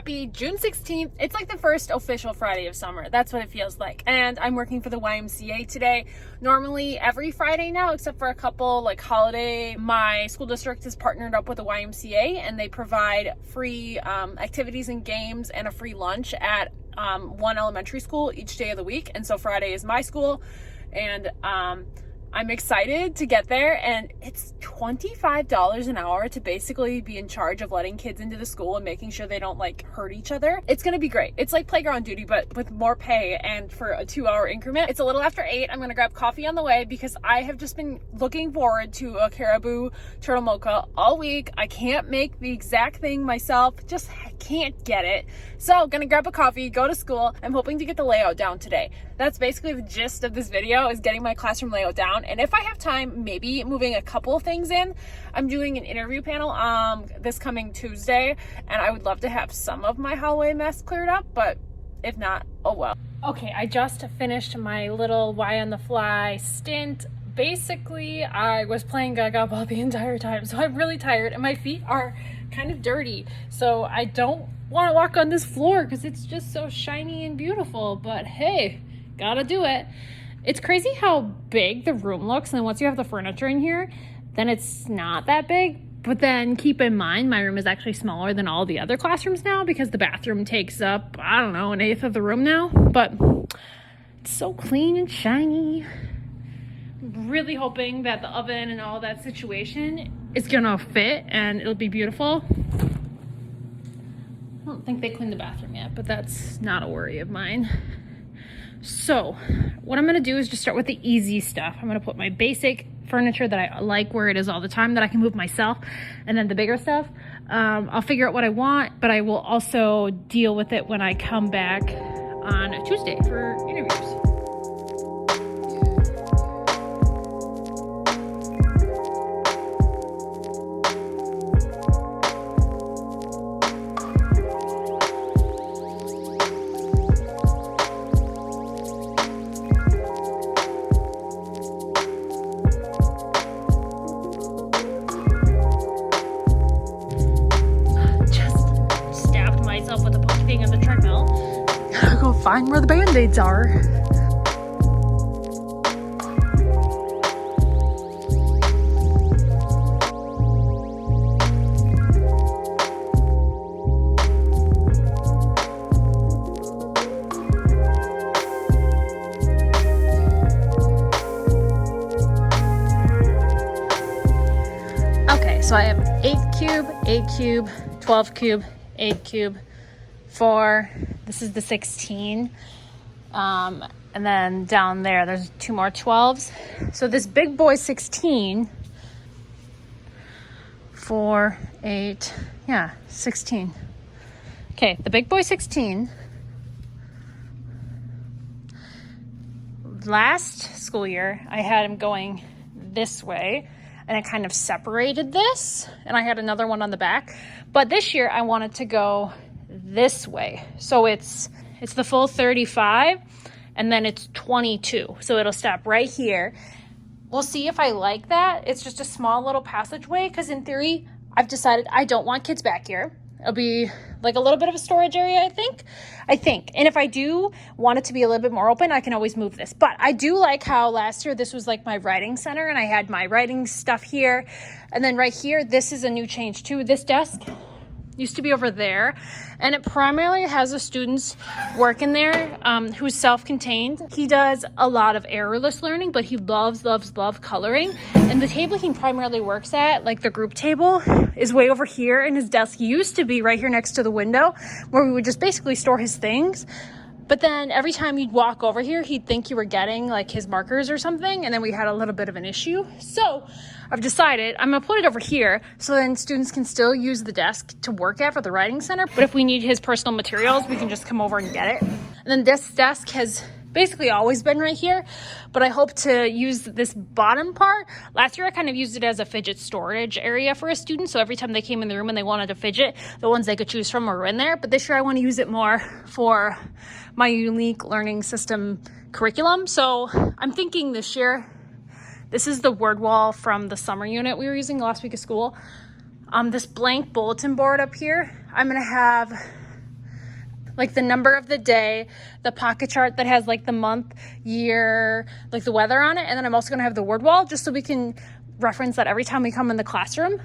Happy June 16th. It's like the first official Friday of summer. That's what it feels like. And I'm working for the YMCA today. Normally every Friday now, except for a couple like holiday, my school district is partnered up with the YMCA and they provide free activities and games and a free lunch at one elementary school each day of the week. And so Friday is my school, and I'm excited to get there, and it's $25 an hour to basically be in charge of letting kids into the school and making sure they don't like hurt each other. It's gonna be great. It's like playground duty, but with more pay and for a 2-hour increment. It's a little after 8. I'm gonna grab coffee on the way because I have just been looking forward to a caribou turtle mocha all week. I can't make the exact thing myself, just can't get it. So gonna grab a coffee, go to school. I'm hoping to get the layout down today. That's basically the gist of this video, is getting my classroom layout down. And if I have time, maybe moving a couple of things in. I'm doing an interview panel this coming Tuesday, and I would love to have some of my hallway mess cleared up, but if not, oh well. Okay, I just finished my little Y on the fly stint. Basically, I was playing Gaga Ball the entire time, so I'm really tired and my feet are kind of dirty. So I don't want to walk on this floor because it's just so shiny and beautiful, but hey, gotta do it. It's crazy how big the room looks, and once you have the furniture in here, then it's not that big. But then keep in mind, my room is actually smaller than all the other classrooms now because the bathroom takes up, I don't know, 1/8 of the room now. But it's so clean and shiny. Really hoping that the oven and all that situation is gonna fit and it'll be beautiful. I don't think they cleaned the bathroom yet, but that's not a worry of mine. So what I'm gonna do is just start with the easy stuff. I'm gonna put my basic furniture that I like where it is all the time, that I can move myself, and then the bigger stuff, I'll figure out what I want, but I will also deal with it when I come back on Tuesday for interviews. Find where the band-aids are. Okay, so I have 8 cube, 8 cube, 12 cube, 8 cube, 4. This is the 16. And then down there, there's 2 more 12s. So this big boy 16, 4, 8, yeah, 16. Okay, the big boy 16. Last school year, I had him going this way, and it kind of separated this, and I had another one on the back. But this year, I wanted to go this way, so it's the full 35 and then it's 22, so it'll stop right here. We'll see if I like that. It's just a small little passageway because in theory I've decided I don't want kids back here. It'll be like a little bit of a storage area, I think. And if I do want it to be a little bit more open, I can always move this. But I do like how last year this was like my writing center and I had my writing stuff here, and then right here, this is a new change too. This desk used to be over there, and it primarily has the students work in there who's self-contained. He does a lot of errorless learning, but he loves coloring. And the table he primarily works at, like the group table, is way over here, and his desk used to be right here next to the window where we would just basically store his things. But then every time you'd walk over here, he'd think you were getting like his markers or something, and then we had a little bit of an issue. So I've decided I'm gonna put it over here so then students can still use the desk to work at for the writing center. But if we need his personal materials, we can just come over and get it. And then this desk has basically always been right here, but I hope to use this bottom part. Last year I kind of used it as a fidget storage area for a student, so every time they came in the room and they wanted to fidget, the ones they could choose from were in there. But this year I want to use it more for my unique learning system curriculum. So I'm thinking this year, this is the word wall from the summer unit we were using last week of school. This blank bulletin board up here, I'm gonna have like the number of the day, the pocket chart that has like the month, year, like the weather on it. And then I'm also gonna have the word wall just so we can reference that every time we come in the classroom.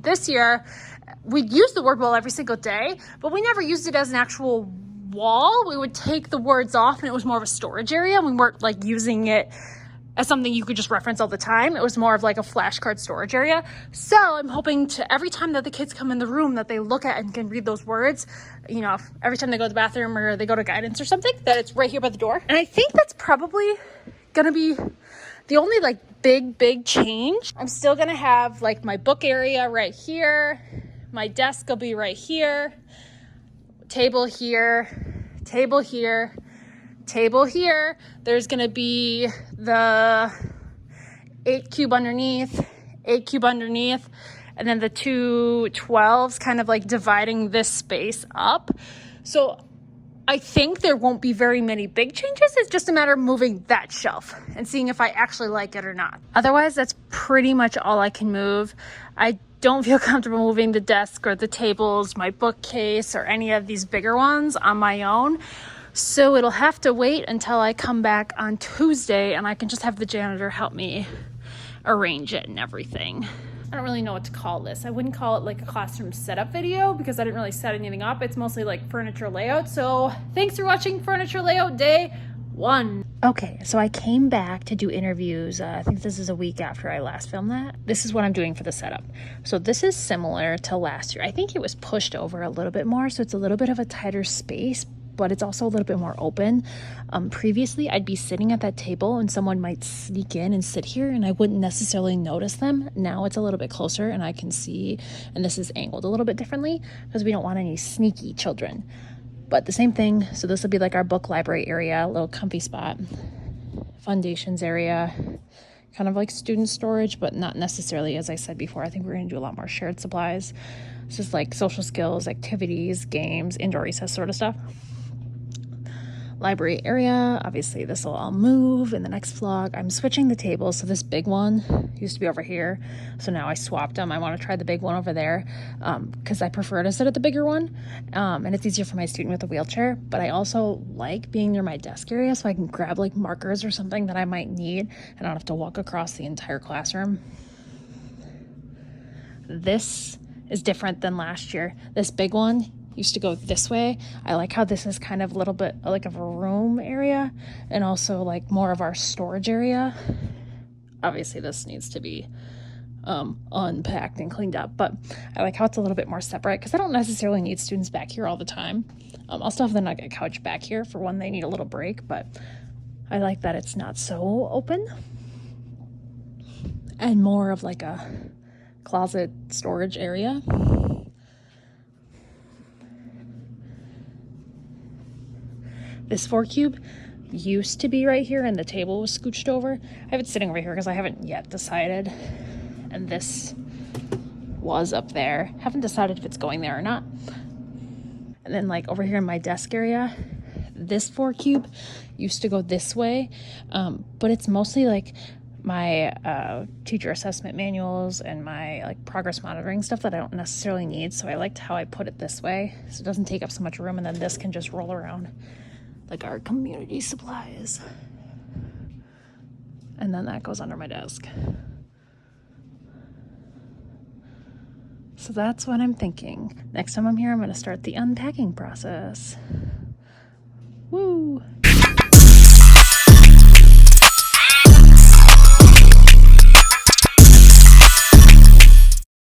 This year, we used the word wall every single day, but we never used it as an actual wall. We would take the words off and it was more of a storage area. We weren't like using it as something you could just reference all the time. It was more of like a flashcard storage area. So I'm hoping to, every time that the kids come in the room, that they look at and can read those words, you know, every time they go to the bathroom or they go to guidance or something, that it's right here by the door. And I think that's probably gonna be the only like big change. I'm still gonna have like my book area right here. My desk will be right here. Table here, table here, table here. There's gonna be the 8 cube underneath, 8 cube underneath, and then the two 12s kind of like dividing this space up. So I think there won't be very many big changes. It's just a matter of moving that shelf and seeing if I actually like it or not. Otherwise, that's pretty much all I can move. I don't feel comfortable moving the desk or the tables, my bookcase, or any of these bigger ones on my own. So it'll have to wait until I come back on Tuesday and I can just have the janitor help me arrange it and everything. I don't really know what to call this. I wouldn't call it like a classroom setup video because I didn't really set anything up. It's mostly like furniture layout. So thanks for watching Furniture Layout Day 1. Okay, so I came back to do interviews. I think this is a week after I last filmed that. This is what I'm doing for the setup. So this is similar to last year. I think it was pushed over a little bit more, so it's a little bit of a tighter space, but it's also a little bit more open. Previously, I'd be sitting at that table and someone might sneak in and sit here and I wouldn't necessarily notice them. Now it's a little bit closer and I can see, and this is angled a little bit differently because we don't want any sneaky children. But the same thing, so this will be like our book library area, a little comfy spot. Foundations area, kind of like student storage, but not necessarily, as I said before. I think we're gonna do a lot more shared supplies. This is like social skills, activities, games, indoor recess sort of stuff. Library area, obviously this will all move in the next vlog. I'm switching the tables, so this big one used to be over here, so now I swapped them. I want to try the big one over there because I prefer to sit at the bigger one, and it's easier for my student with a wheelchair, but I also like being near my desk area so I can grab like markers or something that I might need and I don't have to walk across the entire classroom. This is different than last year. This big one used to go this way. I like how this is kind of a little bit like of a room area and also like more of our storage area. Obviously this needs to be unpacked and cleaned up, but I like how it's a little bit more separate because I don't necessarily need students back here all the time. I'll still have the nugget couch back here for when they need a little break, but I like that it's not so open and more of like a closet storage area. This 4 cube used to be right here and the table was scooched over. I have it sitting over here because I haven't yet decided. And this was up there. Haven't decided if it's going there or not. And then like over here in my desk area, this 4 cube used to go this way. But it's mostly like my teacher assessment manuals and my like progress monitoring stuff that I don't necessarily need. So I liked how I put it this way so it doesn't take up so much room, and then this can just roll around like our community supplies. And then that goes under my desk. So that's what I'm thinking. Next time I'm here, I'm gonna start the unpacking process. Woo!